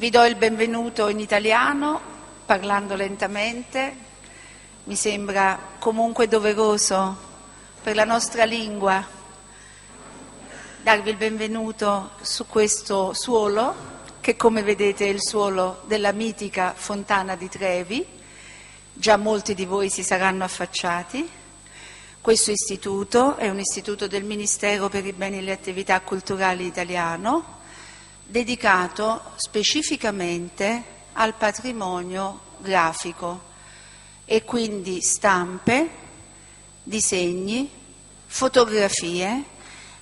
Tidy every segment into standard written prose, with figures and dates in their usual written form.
Vi do il benvenuto in italiano, parlando lentamente. Mi sembra comunque doveroso per la nostra lingua darvi il benvenuto su questo suolo, che come vedete è il suolo della mitica Fontana di Trevi. Già molti di voi si saranno affacciati. Questo istituto è un istituto del Ministero per i beni e le attività culturali italiano, dedicato specificamente al patrimonio grafico e quindi stampe, disegni, fotografie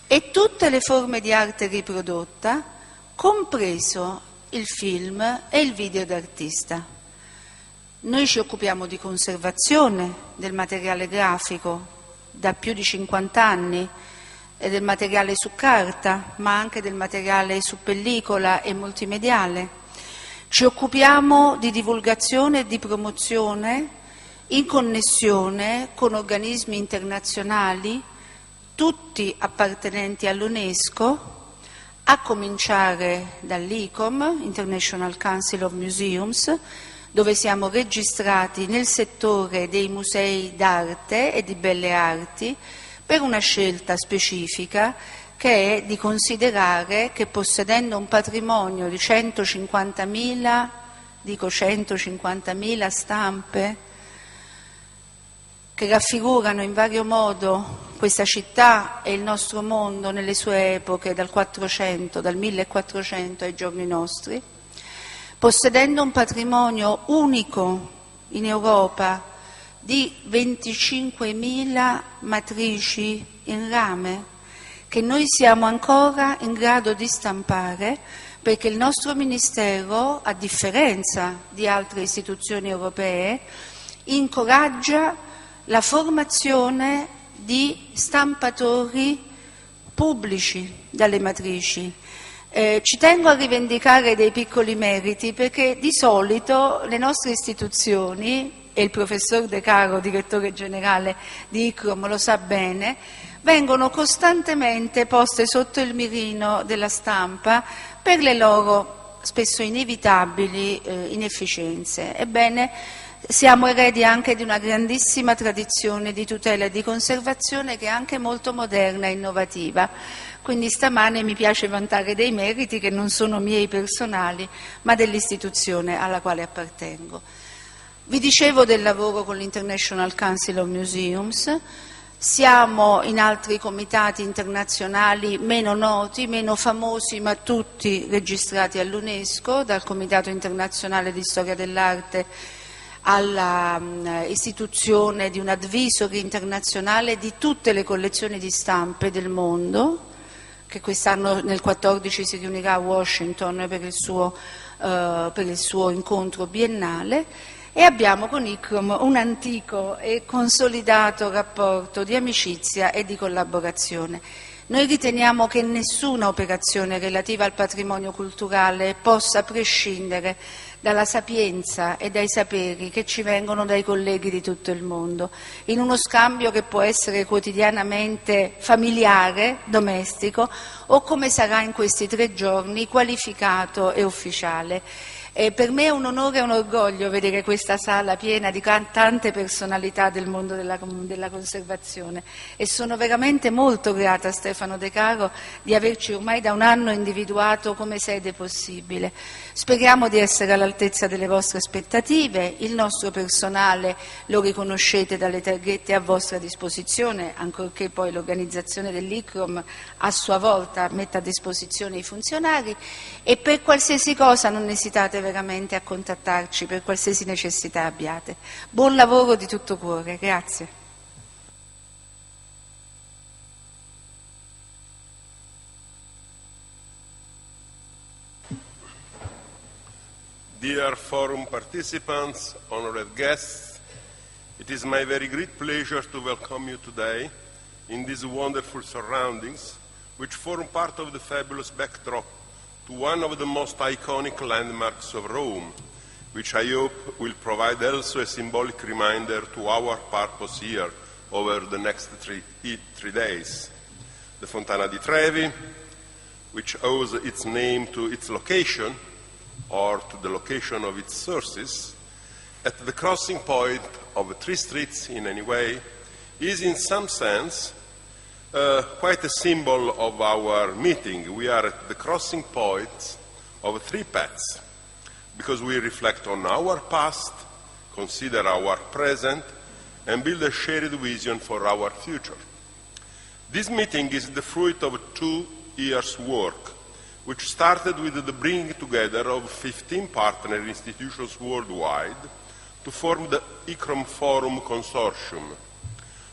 e tutte le forme di arte riprodotta, compreso il film e il video d'artista. Noi ci occupiamo di conservazione del materiale grafico da più di 50 anni, del materiale su carta, ma anche del materiale su pellicola e multimediale. Ci occupiamo di divulgazione e di promozione in connessione con organismi internazionali, tutti appartenenti all'UNESCO, a cominciare dall'ICCROM, International Council of Museums, dove siamo registrati nel settore dei musei d'arte e di belle arti per una scelta specifica che è di considerare che possedendo un patrimonio di 150.000 stampe che raffigurano in vario modo questa città e il nostro mondo nelle sue epoche dal 1400 ai giorni nostri, possedendo un patrimonio unico in Europa di 25.000 matrici in rame, che noi siamo ancora in grado di stampare, perché il nostro Ministero, a differenza di altre istituzioni europee, incoraggia la formazione di stampatori pubblici dalle matrici. Ci tengo a rivendicare dei piccoli meriti perché di solito le nostre istituzioni, e il professor Caro, direttore generale di ICCROM, lo sa bene, vengono costantemente poste sotto il mirino della stampa per le loro spesso inevitabili inefficienze. Ebbene, siamo eredi anche di una grandissima tradizione di tutela e di conservazione che è anche molto moderna e innovativa. Quindi stamane mi piace vantare dei meriti che non sono miei personali, ma dell'istituzione alla quale appartengo. Vi dicevo del lavoro con l'International Council of Museums. Siamo in altri comitati internazionali meno noti, meno famosi, ma tutti registrati all'UNESCO, dal Comitato Internazionale di Storia dell'Arte alla istituzione di un advisory internazionale di tutte le collezioni di stampe del mondo, che quest'anno nel 2014 si riunirà a Washington per il suo incontro biennale, e abbiamo con ICCROM un antico e consolidato rapporto di amicizia e di collaborazione. Noi riteniamo che nessuna operazione relativa al patrimonio culturale possa prescindere dalla sapienza e dai saperi che ci vengono dai colleghi di tutto il mondo, in uno scambio che può essere quotidianamente familiare, domestico, o come sarà in questi 3 giorni, qualificato e ufficiale. Per me è un onore e un orgoglio vedere questa sala piena di tante personalità del mondo della conservazione e sono veramente molto grata a Stefano Caro di averci ormai da un anno individuato come sede possibile. Speriamo di essere all'altezza delle vostre aspettative, il nostro personale lo riconoscete dalle targhette a vostra disposizione, ancorché poi l'organizzazione dell'ICCROM a sua volta metta a disposizione i funzionari, e per qualsiasi cosa non esitate veramente a contattarci per qualsiasi necessità abbiate. Buon lavoro di tutto cuore, grazie. Dear forum participants, honored guests, it is my very great pleasure to welcome you today in these wonderful surroundings, which form part of the fabulous backdrop to one of the most iconic landmarks of Rome, which I hope will provide also a symbolic reminder to our purpose here over the next three days. The Fontana di Trevi, which owes its name to its location, or to the location of its sources, at the crossing point of 3 streets in any way, is in some sense quite a symbol of our meeting. We are at the crossing points of 3 paths, because we reflect on our past, consider our present, and build a shared vision for our future. This meeting is the fruit of 2 years' work, which started with the bringing together of 15 partner institutions worldwide to form the ICCROM Forum Consortium.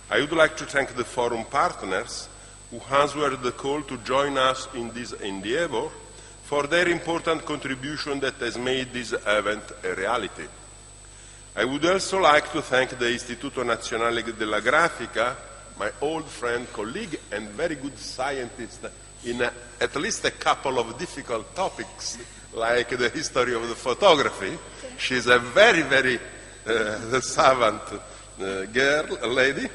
I would like to thank the Forum partners who answered the call to join us in this endeavor for their important contribution that has made this event a reality. I would also like to thank the Istituto Nazionale della Grafica, my old friend, colleague, and very good scientist in at least a couple of difficult topics, like the history of the photography. She's a very, very savant lady,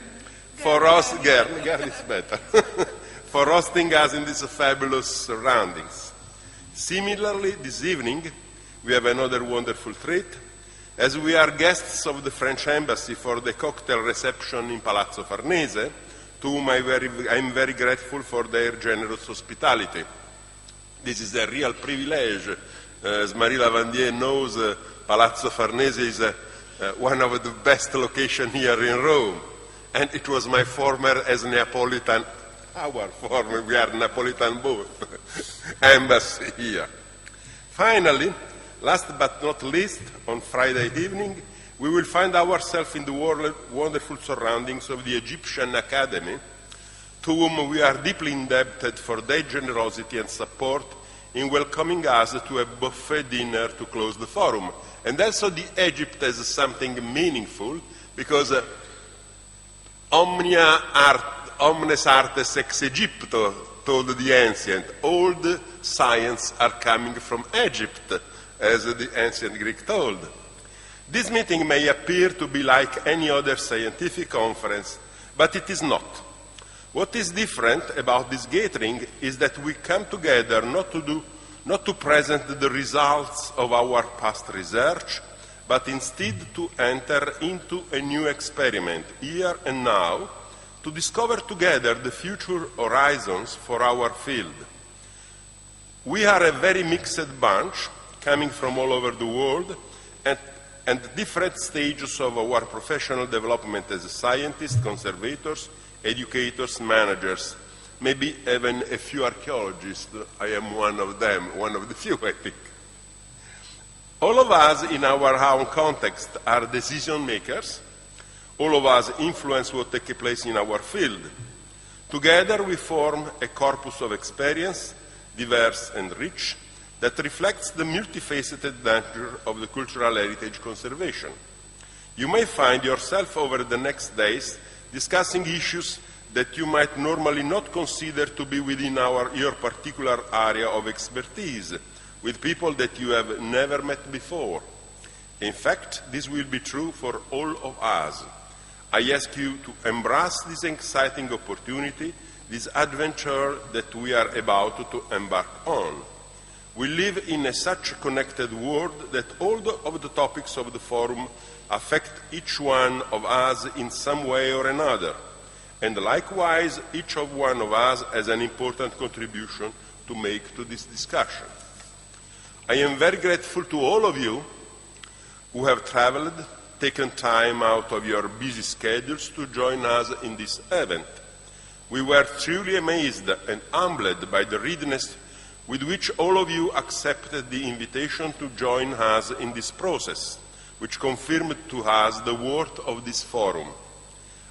for us, girl is better, for hosting us in these fabulous surroundings. Similarly, this evening, we have another wonderful treat, as we are guests of the French Embassy for the cocktail reception in Palazzo Farnese, to whom I am very grateful for their generous hospitality. This is a real privilege. As Marie Lavandier knows, Palazzo Farnese is one of the best locations here in Rome. And it was my former, as Neapolitan, we are Neapolitan both, embassy here. Finally, last but not least, on Friday evening, we will find ourselves in the wonderful surroundings of the Egyptian Academy, to whom we are deeply indebted for their generosity and support in welcoming us to a buffet dinner to close the forum. And also the Egypt as something meaningful, because omnes artes ex Egypto, told the ancient. All the science are coming from Egypt, as the ancient Greek told. This meeting may appear to be like any other scientific conference, but it is not. What is different about this gathering is that we come together not to present the results of our past research, but instead to enter into a new experiment, here and now, to discover together the future horizons for our field. We are a very mixed bunch, coming from all over the world, and different stages of our professional development as scientists, conservators, educators, managers, maybe even a few archaeologists. I am one of them, one of the few, I think. All of us in our own context are decision makers. All of us influence what takes place in our field. Together we form a corpus of experience, diverse and rich, that reflects the multifaceted nature of the cultural heritage conservation. You may find yourself over the next days discussing issues that you might normally not consider to be within your particular area of expertise, with people that you have never met before. In fact, this will be true for all of us. I ask you to embrace this exciting opportunity, this adventure that we are about to embark on. We live in such a connected world that all of the topics of the forum affect each one of us in some way or another. And likewise, each one of us has an important contribution to make to this discussion. I am very grateful to all of you who have traveled, taken time out of your busy schedules to join us in this event. We were truly amazed and humbled by the readiness with which all of you accepted the invitation to join us in this process, which confirmed to us the worth of this forum.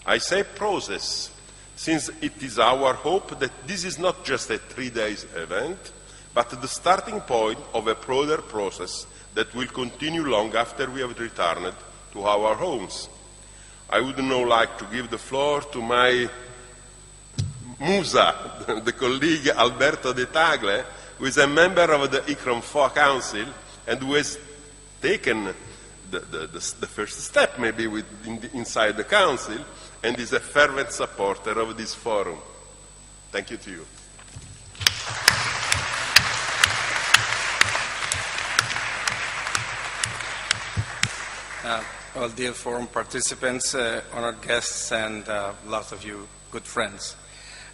I say process, since it is our hope that this is not just a 3-day event, but the starting point of a broader process that will continue long after we have returned to our homes. I would now like to give the floor to my musa, the colleague Alberto de Tagle, who is a member of the ICCROM Council and who has taken the first step maybe inside the Council and is a fervent supporter of this forum. Thank you to you. Well, dear forum participants, honored guests, and lots of you good friends.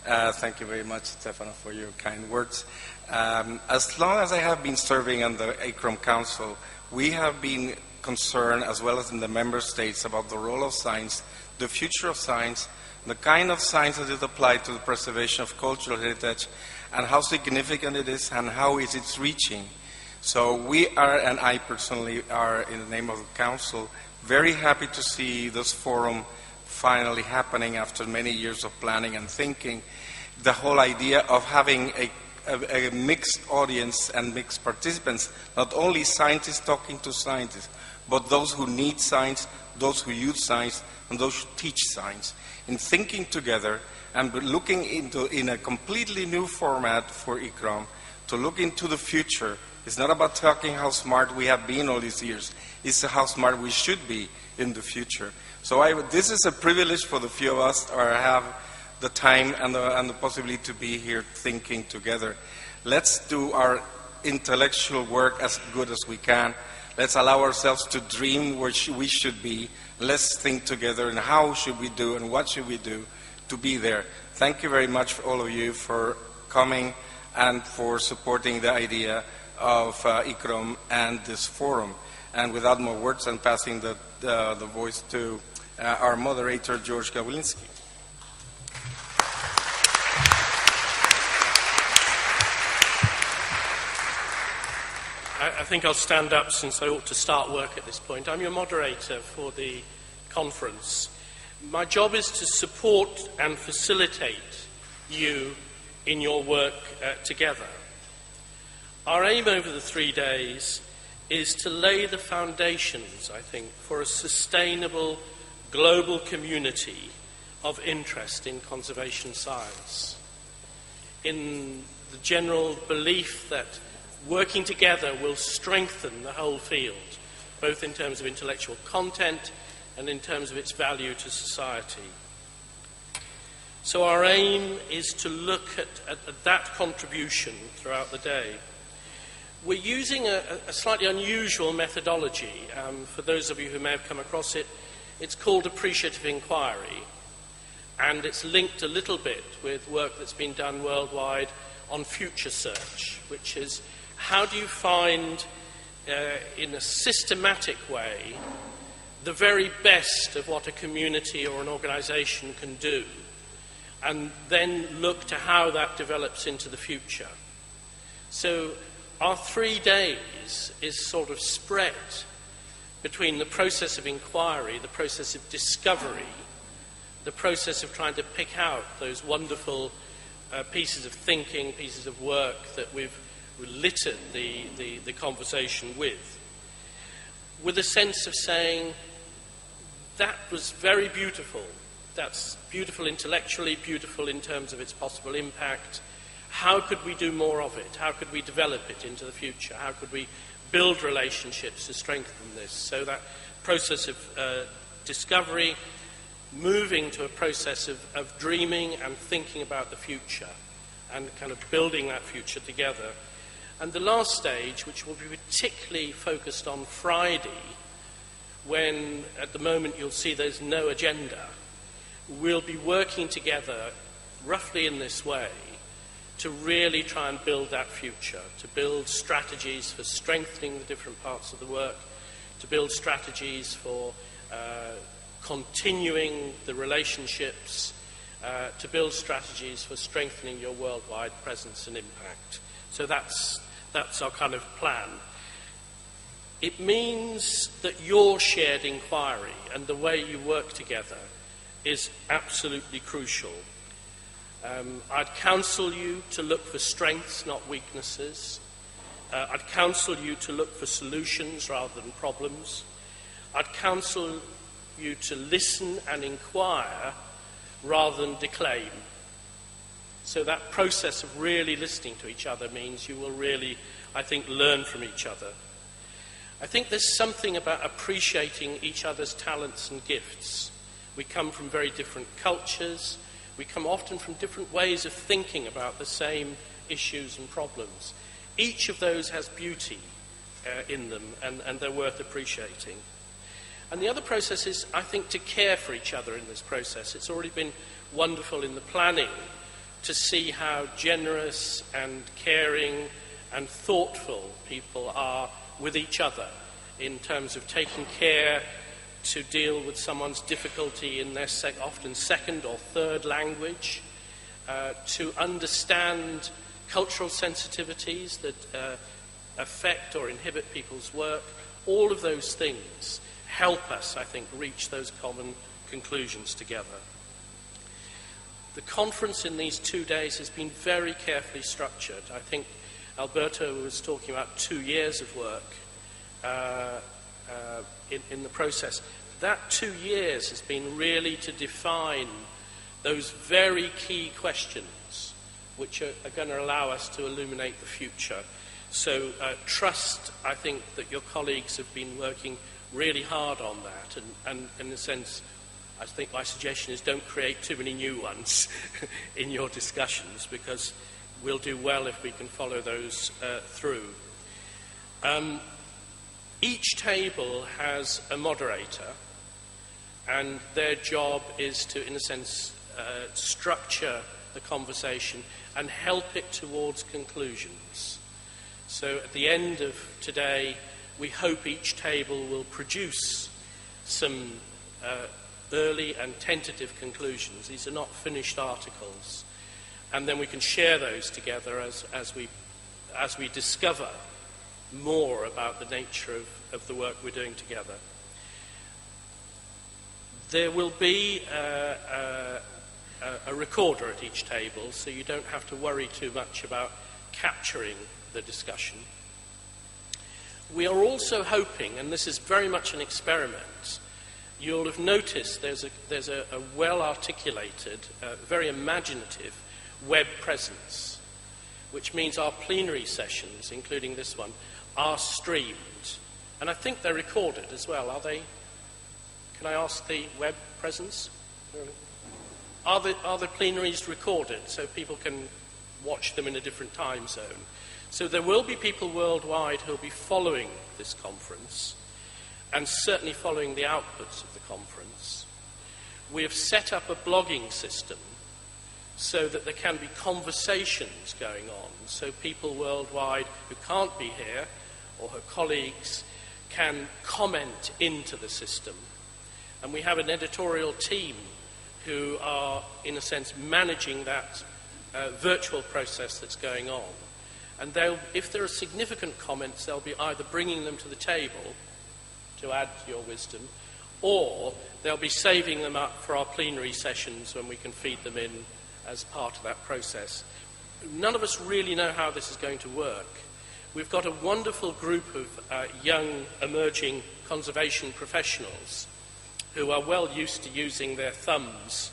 Thank you very much, Stefano, for your kind words. As long as I have been serving on the ICCROM Council, we have been concerned, as well as in the member states, about the role of science, the future of science, the kind of science that is applied to the preservation of cultural heritage, and how significant it is and how is it reaching. So we are, and I personally are, in the name of the Council, very happy to see this forum finally happening after many years of planning and thinking. The whole idea of having a mixed audience and mixed participants, not only scientists talking to scientists, but those who need science, those who use science, and those who teach science, in thinking together and looking in a completely new format for ICCROM, to look into the future. It's not about talking how smart we have been all these years. It's how smart we should be in the future. So this is a privilege for the few of us who have the time and the possibility to be here thinking together. Let's do our intellectual work as good as we can. Let's allow ourselves to dream where we should be. Let's think together and how should we do and what should we do to be there. Thank you very much, all of you, for coming and for supporting the idea of ICCROM and this forum. And without more words, I'm passing the voice to our moderator, George Gawlinski. I think I'll stand up since I ought to start work at this point. I'm your moderator for the conference. My job is to support and facilitate you in your work together. Our aim over the 3 days is to lay the foundations, I think, for a sustainable global community of interest in conservation science, in the general belief that working together will strengthen the whole field, both in terms of intellectual content and in terms of its value to society. So our aim is to look at that contribution throughout the day. We're using a slightly unusual methodology. For those of you who may have come across it, it's called appreciative inquiry, and it's linked a little bit with work that's been done worldwide on future search, which is how do you find, in a systematic way, the very best of what a community or an organization can do, and then look to how that develops into the future. So our 3 days is sort of spread between the process of inquiry, the process of discovery, the process of trying to pick out those wonderful pieces of thinking, pieces of work that we've littered the conversation with a sense of saying, that was very beautiful. That's beautiful intellectually, beautiful in terms of its possible impact. How could we do more of it? How could we develop it into the future? How could we build relationships to strengthen this? So that process of discovery, moving to a process of dreaming and thinking about the future and kind of building that future together. And the last stage, which will be particularly focused on Friday, when at the moment you'll see there's no agenda, we'll be working together roughly in this way to really try and build that future, to build strategies for strengthening the different parts of the work, to build strategies for continuing the relationships, to build strategies for strengthening your worldwide presence and impact. So that's our kind of plan. It means that your shared inquiry and the way you work together is absolutely crucial. I'd counsel you to look for strengths, not weaknesses. I'd counsel you to look for solutions rather than problems. I'd counsel you to listen and inquire rather than declaim. So that process of really listening to each other means you will really, I think, learn from each other. I think there's something about appreciating each other's talents and gifts. We come from very different cultures. We come often from different ways of thinking about the same issues and problems. Each of those has beauty in them, and they're worth appreciating. And the other process is, I think, to care for each other in this process. It's already been wonderful in the planning to see how generous and caring and thoughtful people are with each other in terms of taking care to deal with someone's difficulty in their often second or third language, to understand cultural sensitivities that affect or inhibit people's work. All of those things help us, I think, reach those common conclusions together. The conference in these 2 days has been very carefully structured. I think Alberto was talking about 2 years of work in the process. That 2 years has been really to define those very key questions which are going to allow us to illuminate the future. So trust, I think, that your colleagues have been working really hard on that, and in a sense, I think my suggestion is don't create too many new ones in your discussions, because we'll do well if we can follow those through. Each table has a moderator, and their job is to, in a sense, structure the conversation and help it towards conclusions. So at the end of today, we hope each table will produce some early and tentative conclusions. These are not finished articles. And then we can share those together as we discover more about the nature of the work we're doing together. There will be a recorder at each table, so you don't have to worry too much about capturing the discussion. We are also hoping, and this is very much an experiment, you'll have noticed there's a well-articulated, very imaginative web presence, which means our plenary sessions, including this one, are streamed. And I think they're recorded as well, are they? Can I ask the web presence? Are the plenaries recorded so people can watch them in a different time zone? So there will be people worldwide who will be following this conference and certainly following the outputs of the conference. We have set up a blogging system so that there can be conversations going on, so people worldwide who can't be here or her colleagues can comment into the system. And we have an editorial team who are, in a sense, managing that virtual process that's going on. And if there are significant comments, they'll be either bringing them to the table to add to your wisdom, or they'll be saving them up for our plenary sessions when we can feed them in as part of that process. None of us really know how this is going to work. We've got a wonderful group of young, emerging conservation professionals who are well used to using their thumbs,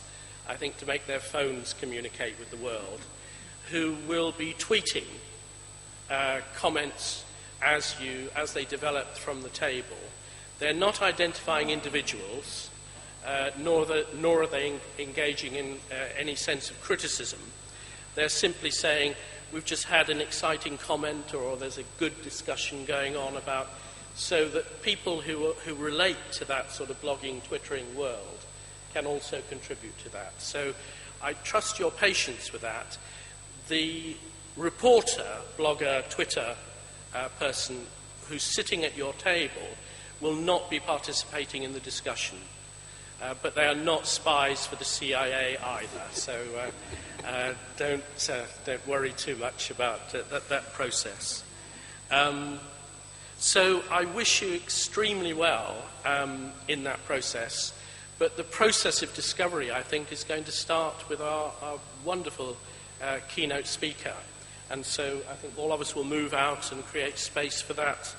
I think, to make their phones communicate with the world, who will be tweeting comments as they develop from the table. They're not identifying individuals, nor are they engaging in any sense of criticism. They're simply saying, we've just had an exciting comment, or there's a good discussion going on about, so that people who relate to that sort of blogging, twittering world can also contribute to that. So I trust your patience with that. The reporter, blogger, Twitter person who's sitting at your table will not be participating in the discussion, but they are not spies for the CIA either. So don't worry too much about that process. So I wish you extremely well in that process. But the process of discovery, I think, is going to start with our wonderful keynote speaker. And so I think all of us will move out and create space for that